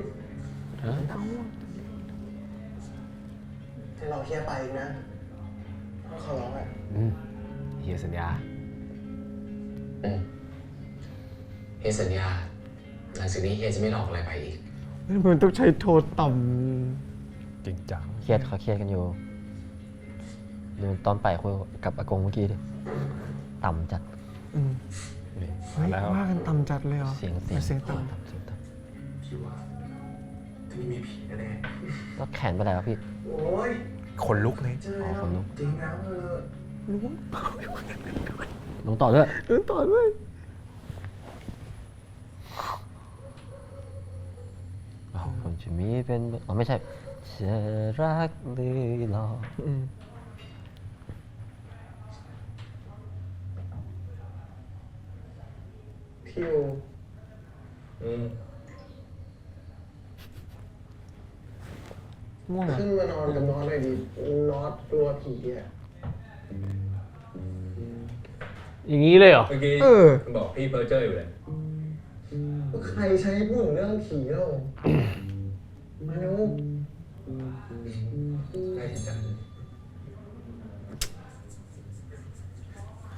จะรอเฮียไปอีกนะต้องขอร้องอ่ะ เฮียสัญญา เฮียสัญญาหลังจากนี้เฮียจะไม่หลอกอะไรไปอีก มันต้องใช้โทนต่ จริงจัง เครียดเขาเครียดกันอยู่ดูตอนไปคุยกับอากงเมื่อกี้ดิต่ำจัด ำ นี่ เฮ้ย แล้ว ว่ากันต่ำจัดเลยเหรอ เสียง เสียงต่ เสียงต่ พี่ว่าที่นี่มีผีแน่ ำแล้วแขนไปไหนวะพี่ ำโอ้ย คนลุกเลย เจอ อ๋อ แล้ว คนลุก จริงแล้วลุง ลงต่อด้วย เดินต่อด้วย คนจะมีเป็นอ๋อไม่ใช่จะรักหรือหลอก พี่ยู ง่วงขึ้นมานอนกับน้องหน่อยดิน็อตกลัวผีอ่ะ อย่างนี้เลยเหรอ เมื่อกี้บอกพี่เพ้อเจ้ออยู่เลย ใครใช้พูดถึงเรื่องผีเล่ามาเร็ว ได้จริงจัง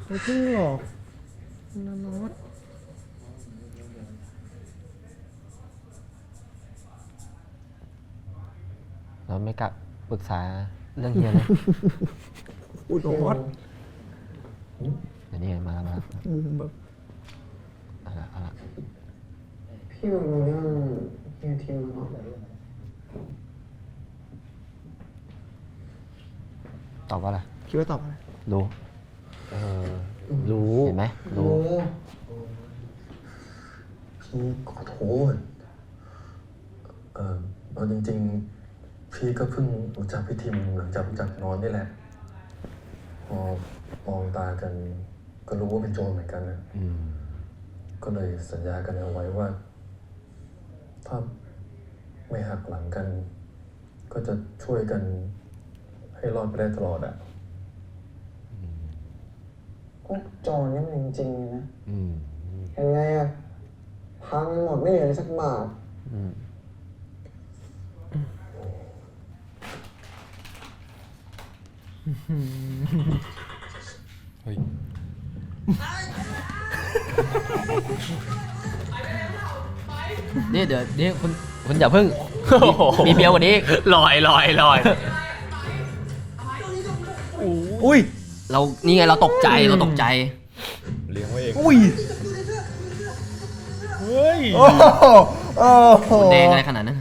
ไม่เพิ่งหรอกนะน็อต เราไม่กลับปรึกษาเรื่องเฮียเลย อุดน็อต เดี๋ยวนี้มาแล้ว แบบ เอาละ พี่มันรู้เรื่องเฮียทีมน็อต ตอบว่าอะไร คิดว่าตอบอะไร รู้ รู้ เห็นไหมรู้ พี่ขอโทษเอาจริงๆ พี่ก็เพิ่งรู้จักพี่ทิมหลังจากรู้จักนอนนี่แหละ พอมองตากันก็รู้ว่าเป็นโจรเหมือนกันนะก็เลยสัญญากันเอาไว้ว่า ถ้าไม่หักหลังกัน ก็จะช่วยกันให้รอดไปได้ตลอดอ่ะ พวกโจรนี่มันจริงๆนะเห็นไงอ่ะ พังหมดไม่เหลือสักบาท เฮ้ย นี่เดี๋ยวนี่คุณอย่าเพิ่งมีเบียวกว่านี้ ลอย อุ้ย เรานี่ไงเราตกใจ เลี้ยงไว้เอง อุ้ย เฮ้ย โอ้โหโอ้โห แดงอะไรขนาดนั้น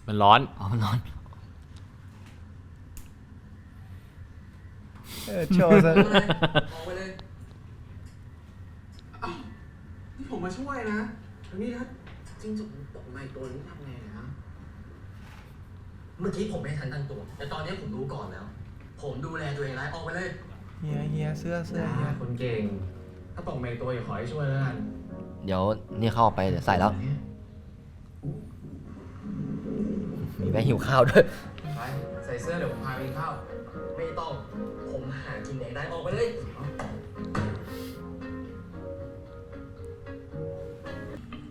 มันร้อน อ๋อมันร้อน โชว์ซะ ๆออกไปเลยนี่ผมมาช่วยนะแล้วนี่ถ้าจริงจุกตกมาอีกตัวนี้ทำไงนะ เมื่อกี้ผมไม่ทันตั้งตัว แต่ตอนนี้ผมรู้ก่อนแล้ว ผมดูแลตัวเองแล้วออกไปเลย เฮียเสื้อเฮีย คนเก่ง ถ้าตกมาอีกตัวอย่าขอให้ช่วยแล้วกัน เดี๋ยวนี่เข้าไปเดี๋ยวใส่แล้ว มีแม่หิวข้าวด้วย ไปใส่เสื้อเดี๋ยวผมพาไปกินข้าว ไม่ต้อง ผมหากินเองได้ออกไปเลย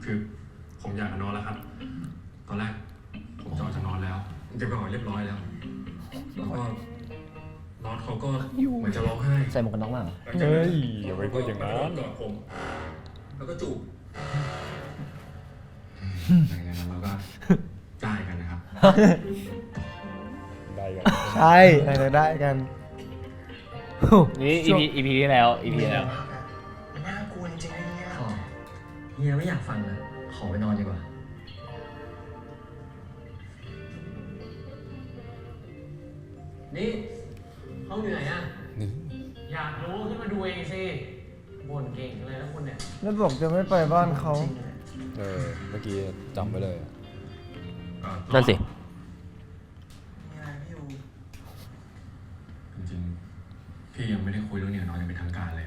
คือผมอยากนอนแล้วครับ ตอนแรกผมจะนอนแล้วเก็บกระเป๋าเรียบร้อยแล้ว แล้วก็น็อตเขาก็เหมือนจะร้องไห้ ใส่หมวกกันน็อกมาเหรอ เฮ้ยอย่าไปพูดอย่างนั้น กอดผม แล้วก็จูบหลังจากนั้นเราก็จ่ายกันนะครับ ได้กัน ใช่อะไรจะได้กัน นี่ EP ที่แล้ว EP ที่แล้ว น่ากลัวจริงๆเนี่ย ขอเฮียไม่อยากฟังเลยขอไปนอนดีกว่า นี่ห้องอยู่ไหนอ่ะ นี่ อยากรู้ขึ้นมาดูเองสิบ่นเก่งเลยนะคุณเนี่ย แล้วบอกจะไม่ไปบ้านเขา เมื่อกี้จำไว้เลย นั่นสิ จริงๆพี่ยังไม่ได้คุยเรื่องนี้กับน้องอย่างเป็นทางการเลย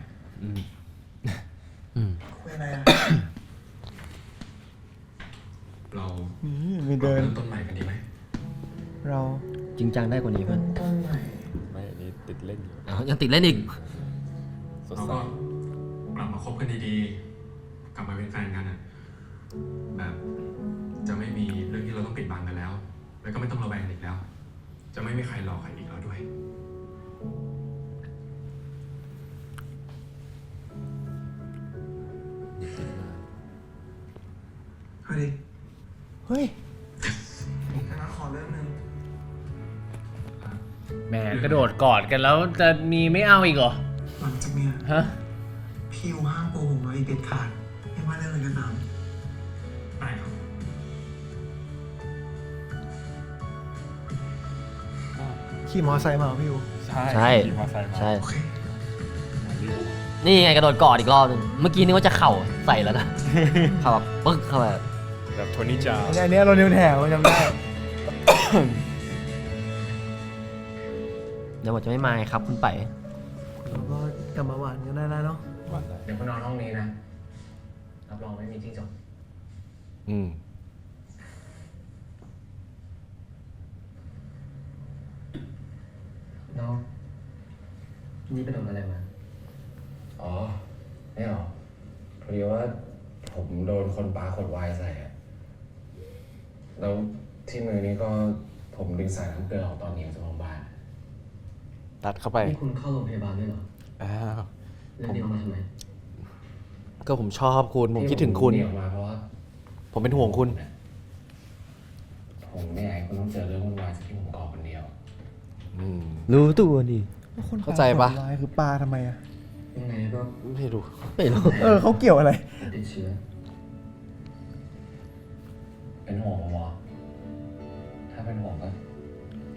คุยอะไรอ่ะ เรา มีเดิน เริ่มต้นใหม่กันดีไหม เรา จริงจังได้กว่านี้เพื่อน ต้นใหม่ ไม่อันนี้ติดเล่นอยู่ อ้าวยังติดเล่นอีก สด เรา ใส ก็กลับมาคบกันดีๆ กลับมาเป็นแฟนกันอะแบบจะไม่มีเรื่องที่เราต้องปิดบังกันแล้ว แล้วก็ไม่ต้องระแวงอีกแล้ว จะไม่มีใครหลอกใครอีกแล้วด้วย เฮ้ย เฮ้ยขอเรื่องนึง แหมกระโดดกอดกันแล้วจะมีไม่เอาอีกเหรอ หลังจากเนี้ย ฮะ พี่ยูห้ามโกหกเราอีกเด็ดขาดไม่ว่าเรื่องอะไรก็ตาม ได้ครับ ขี่มอไซค์มาเหรอพี่ยู ใช่ ใช่ ขี่มอเตอร์ไซค์มา ใช่ โอเค นี่ไงกระโดดกอดอีกรอบนึงเมื่อกี้นึกว่าจะเข่าใส่แล้วนะ เข่าแบบปึ๊กเข้าไป แบบโทนี่จา อันนี้เราเร็วแถวจำได้ เดี๋ยวผมจะไม่มาครับคุณไป เราก็กลับมาหวานกันได้แล้วเนาะ วันไหน เดี๋ยวคุณนอนห้องนี้นะ รับรองไม่มีจิ้งจก น้องนี่ไปโดนอะไรมา อ๋อไม่หรอพอดีว่าผมโดนคนปาขวดไวน์ใส่อะแล้วที่มือนี้ก็ผมดึงสายน้ำเกลือออกตอนนี้จากโรงพยาบาล ตัดเข้าไป นี่คุณเข้าโรงพยาบาลด้วยเหรอ อ้าว แล้วนี่เอามาทำไม ก็ผมชอบคุณ ผมคิดถึงคุณ ที่ผมหนีออกมาเพราะว่า ผมเป็นห่วงคุณ ผมไม่อยากให้คุณต้องเจอเรื่องวุ่นวายจากที่ผมก่อคนเดียว รู้ตัวดิ เข้าใจปะ ลายคือปลาทำไมอ่ะ ยังไงก็ ไม่รู้ ไม่รู้ เขาเกี่ยวอะไร ติดเชื้อ เป็นห่วงผมเหรอถ้าเป็นห่วงก็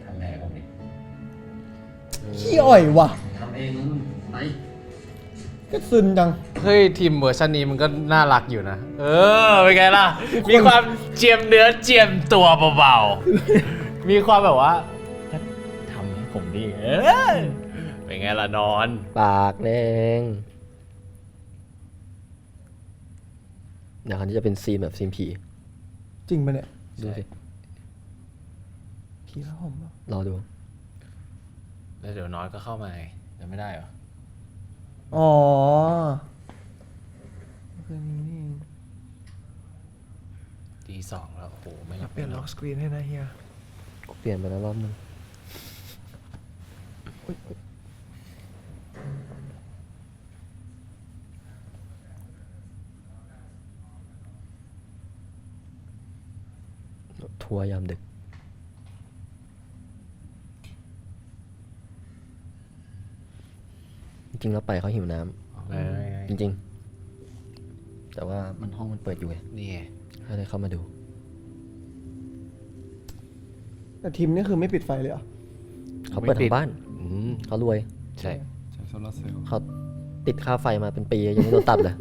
ทำแผลผมดิ ขี้อ่อยว่ะ ทำเองไป ก็ซึนจัง เฮ้ย ทีมเวอร์ชันนี้มันก็น่ารักอยู่นะ เป็นไงล่ะ มีความเจียมเนื้อเจียมตัวเบาๆ มีความแบบว่าก็ทำให้ผมดีเป็นไงล่ะนอน ปากแดงเดี๋ยวคราวนี้จะเป็นซีนแบบซีนผี จริงปะเนี่ย ดูสิ ผีแล้วผมเหรอ รอดู แล้วเดี๋ยวนอนก็เข้ามาจะไม่ได้เหรอ อ๋อคืนนี้นี่เอง ตีสองแล้ว โอ้โห ไม่หลับ เปลี่ยนล็อกสกรีนให้นะเฮีย เปลี่ยนไปแล้วรอบนึงทัวร์ยามดึก จริงๆแล้วไปเขาหิวน้ำจริงๆ แต่ว่ามันห้องมันเปิดอยู่ไง นี่ไง ก็เลยเข้ามาดู แต่ทีมนี่คือไม่ปิดไฟเลยเหรอ เขาเปิดทั้งบ้านเขารวย ใช่ ใช้โซลาร์เซลล์ เขาติดค่าไฟมาเป็นปียังไม่โดนตัดเลย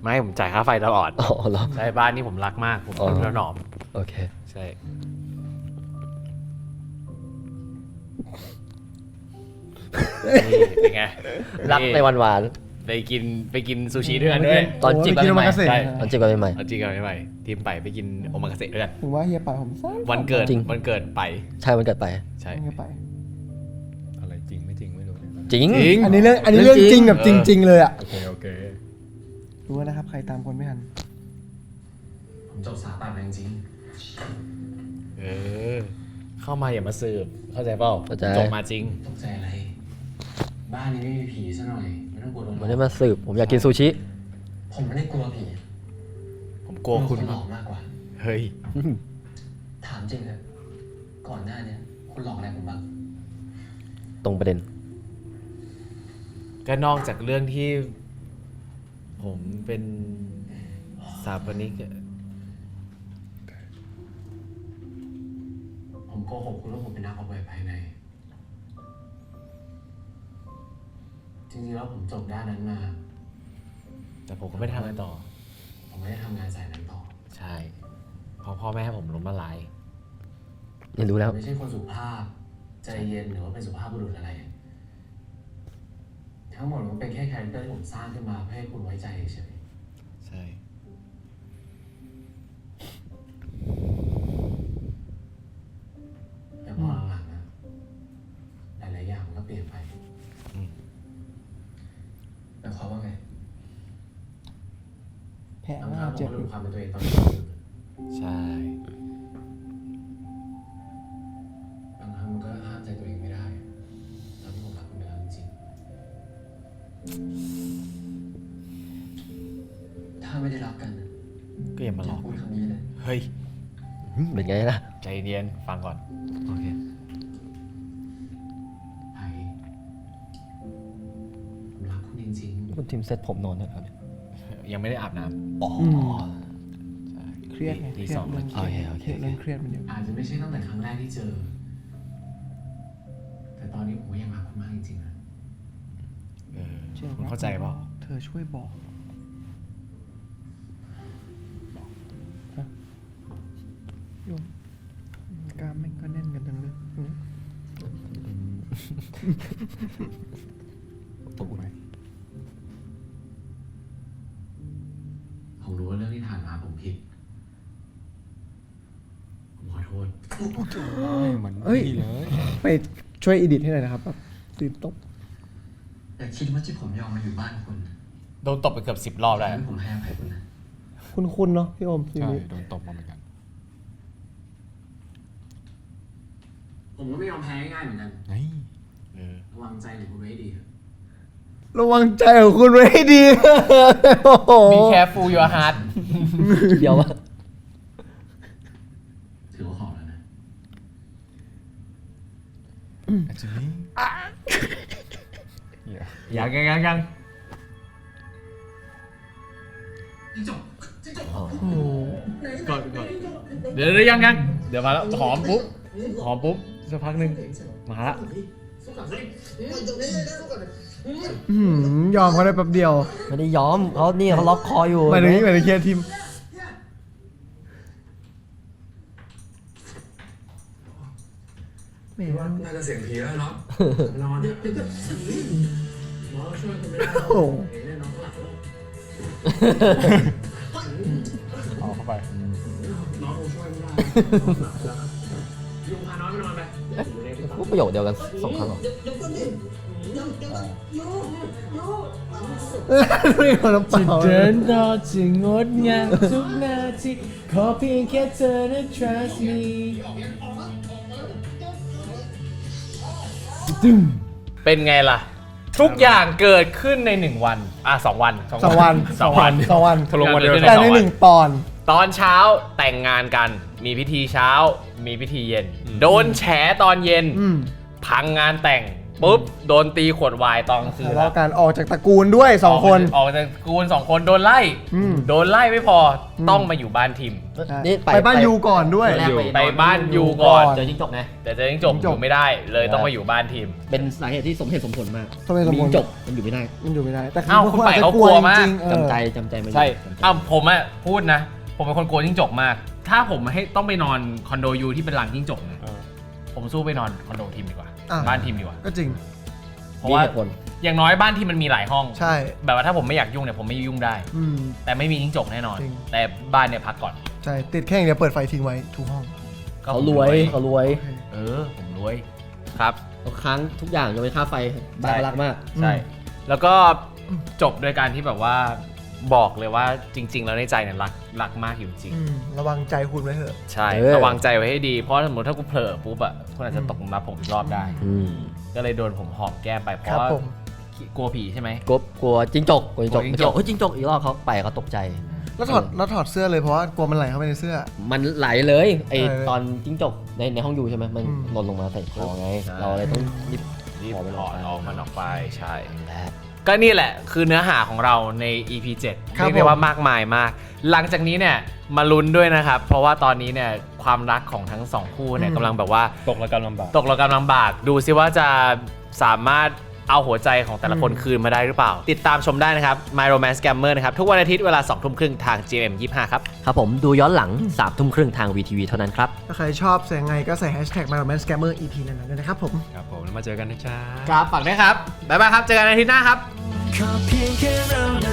ไม่ผมจ่ายค่าไฟตลอด อ๋อเหรอ ใช่บ้านนี่ผมรักมาก ผม อ๋อ คนถนอม โอเค ใช่ นี่เป็นไง รักในวันหวาน ไปกินซูชิด้วยกันด้วย ตอนจิบกันใหม่ โอ้ยไปกินโอมากาเสะ ใช่ ตอนจิบกันใหม่ เอาจริงกันไม่ไหวทีมไปกินโอมากาเสะด้วยกัน ถึงว่าเฮียไปผมสั้น วันเกิด จริง วันเกิดไป ใช่วันเกิดไป ใช่ เฮียไป อะไรจริงไม่จริงไม่รู้ จริง จริง อันนี้เรื่องจริงแบบจริง ๆ เลยอ่ะ โอเคโอเค รู้นะครับ ใครตามคนไม่ทัน ผมจบสถาปัตย์มาจริง เข้ามาอย่ามาสืบเข้าใจเปล่า เข้าใจ จบมาจริง ๆตกใจอะไร บ้านนี้ไม่มีผีซะหน่อย ไม่ต้องกลัวโดนหล มัน อก ได้มาสืบ ผมอยากกินซูชิ ผมไม่ได้กลัวผี ผมกลัวคุณ หลอกมากกว่า เฮ้ย ถามจริงเลยก่อนหน้าเนี้ยคุณหลอกอะไรผมบ้าง ตรงประเด็น ก็นอกจากเรื่องที่ ผมเป็นสถาปนิกอะ ผมโกหกคุณว่าผมเป็นนักออกแบบภายใน จริงๆแล้วผมจบด้านนั้นมา แต่ผมก็ไม่ได้ทำอะไรต่อ ผมก็ ไม่ได้ทำงานสายนั้นต่อ ใช่เพราะพ่อแม่ให้ผมล้มละลาย เรียนรู้แล้ว ไม่ใช่คนสุภาพ ใจเย็นหรือว่าเป็นสุภาพบุรุษอะไร ทั้งหมดมันเป็นแค่คาแรคเตอร์ที่ผมสร้างขึ้นมาเพื่อให้คุณไว้ใจเฉย ใช่ แต่พอหลังๆนะหลายๆอย่างมันก็เปลี่ยนไปแล้วเขาว่าไง แผล บาง ห ค น้า รั้งผม เจ็บ ก็ อ หลุ ยู่ ดความเป็นตัวเองตอนที่ผมอยู่ ใช่ บางครั้งมันก็ห้ามใจตัวเองไม่ได้ตอนที่ผมรักคุณไปแล้วจริงๆถ้าไม่ได้รักกัน ก็อย่ามาหลอก พูดคำนี้เลย เฮ้ย เป็นไงล่ะ ใจเย็นฟังก่อน โอเค ไผ่ผมรักคุณจริงๆ คุณทีมเซตผมนอนนะครับ ยังไม่ได้อาบน้ำอ๋อใช่ เครียดไง ตี เครีย ส ด อง เรื่ เมื่ อ อง เครี กี้ ยดเครียดเรื่องเครียดมันเยอะ อาจจะไม่ใช่ตั้งแต่ครั้งแรกที่เจอ แต่ตอนนี้ผมก็ยังรักคุณมากจริงๆนะ คุณเข้าใจเปล่า เธอช่วยบอกฮะโยมกล้ามมันก็แน่นกันจังเลยตกไหม ผมรู้ว่าเรื่องที่ผ่านมาผมผิด ผมขอโทษ เอ้ยไปช่วยอีดิทให้หน่อยนะครับแบบตีตบ แต่คิดว่าที่ผมยอมมาอยู่บ้านคุณ โดนตบไปเกือบ10 รอบแล้ว ทำให้ผมให้อภัยคุณนะ คุณเนาะพี่โอมซีนี้ โดนตบมาเหมือนกัน ผมก็ไม่ยอมแพ้ง่ายๆเหมือนกัน เออ ระวังใจของคุณไว้ให้ดีเถอะ ระวังใจของคุณไว้ให้ดี Be careful your heart เดี๋ยววะ ถือว่าขอแล้วนะ ยัง ก่อนเดี๋ยวยังเดี๋ยวมาแล้วหอมปุ๊บสักพักหนึ่งมาละ ยอมเขาได้แป๊บเดียว ไม่ได้ยอมเขานี่เขาล็อกคออยู่ หมายถึงเคลียร์ทีม แหม น่าจะเสียงผีแล้วเนาะนอนหมอช่วยคุณไม่ได้ โอ้โห เห็นน้องหลับแล้ว เอาเข้าไป น้องคงช่วยไม่ได้ยุงพาน้องไปนอนไป พูดประโยคเดียวกัน2 ครั้งเหรอ ไม่เอาน้ำเปล่า เดินต่อจะงดงามทุกนาทีขอเพียงแค่เธอนะ trust me เป็นไงล่ะ ทุกอย่างเกิดขึ้นใน1 วัน2 วัน 2 วัน 2 วัน 2 วัน ลงมาเดียว แต่ใน1 ตอน ตอนเช้าแต่งงานกันมีพิธีเช้ามีพิธีเย็น โดนแฉตอนเย็น พังงานแต่งปุ๊บโดนตีขวดวายตอนกลางคืน ทะเลาะกันออกจากตระกูลด้วย 2 คน ออกจากตระกูล2 คนโดนไล่ โดนไล่ไม่พอต้องมาอยู่บ้านทีม นี่ ไปบ้านยูก่อนด้วย แรก ไปบ้านยูก่อน เจอจิ้งจกไง แต่จะยังจบอยู่ไม่ได้เลยต้องมาอยู่บ้านทีม เป็นสาเหตุที่สมเหตุสมผลมาก สมเหตุสมผล มีจิ้งจกมันอยู่ไม่ได้ มันอยู่ไม่ได้ แต่ อ้าวคุณไปเขากลัวมาก จริงๆ จำใจมาอยู่ ใช่ จำใจ อ้าวผมอะพูดนะ ผมเป็นคนกลัวจิ้งจกมาก ถ้าผมให้ต้องไปนอนคอนโดยูที่เป็นหลังจิ้งจกเนี่ยผมสู้ไปนอนคอนโดทีมดีกว่า บ้านทีมดีกว่า ก็จริง เพราะว่า มีเหตุผล อย่างน้อยบ้านทีมมันมีหลายห้อง ใช่ แบบว่าถ้าผมไม่อยากยุ่งเนี่ยผมไม่ยุ่งได้ แต่ไม่มีจิ้งจกแน่นอน จริง แต่บ้านเนี่ยพักก่อน ใช่ ติดแค่อย่างเดียวเปิดไฟทิ้งไว้ทุกห้อง ก็ เขา ผม รวยเขารวย ผมรวยครับ เขาค้างทุกอย่างยกเว้นค่าไฟบ้านรักมาก ใช่ แล้วก็จบโดยการที่แบบว่าบอกเลยว่าจริง ๆ แล้วในใจเนี่ยรักมากอยู่จริง ระวังใจคุณไว้เถอะ ใช่ เออ ระวังใจไว้ให้ดี เพราะสมมติถ้ากูเผลอปุ๊บอะคุณอาจจะตกหลุมรักผมอีกรอบได้ ก็เลยโดนผมหอมแก้มไปเพ ครั ราะ บ ว่า ผม กลัวผีใช่ไหม กลัวจิ้งจกกลัวจิ้งจก กลัวจิ้งจก เฮ้ยจิ้งจกอีกรอบเขาไปเขาตกใจ แล้วถอดเสื้อเลยเพราะว่ากลัวมันไหลเข้าไปในเสื้อ มันไหลเลยไอ ไหลเลย ตอนจิ้งจกในห้องอยู่ใช่ไหมมัน อืม หล่นลงมาใส่คอไง เราเลยต้องรีบ รีบ ถอดมัน ถ อ อ อก ด ไป ออกมันออกไปใช่ และ ก็นี่แหละคือเนื้อหาของเราใน EP 7 ครับ เรียกได้ว่ามากมายมาก หลังจากนี้เนี่ยมาลุ้นด้วยนะครับ เพราะว่าตอนนี้เนี่ยความรักของทั้งสองคู่เนี่ยกำลังแบบว่า ตกระกำลำบาก ตกระกำลังลำบากดูซิว่าจะสามารถ เอาหัวใจของแต่ละคนคืนมาได้หรือเปล่า ติดตามชมได้นะครับ My Romance Scammer นะครับทุกวันอาทิตย์เวลา 20:30 ทาง GMM25 ครับ ครับผมดูย้อนหลัง 3:30 ทาง VTV เท่านั้นครับ ถ้าใครชอบเสียงไงก็ใส่ hashtag #MyRomanceScammer EP นั้นด้วยนะครับผม ครับผมแล้วมาเจอกันนะจ๊ะ ครับฝากด้วยครับบ๊ายบายครับเจอกันอาทิตย์หน้าครับ ขอเพียงแค่เรา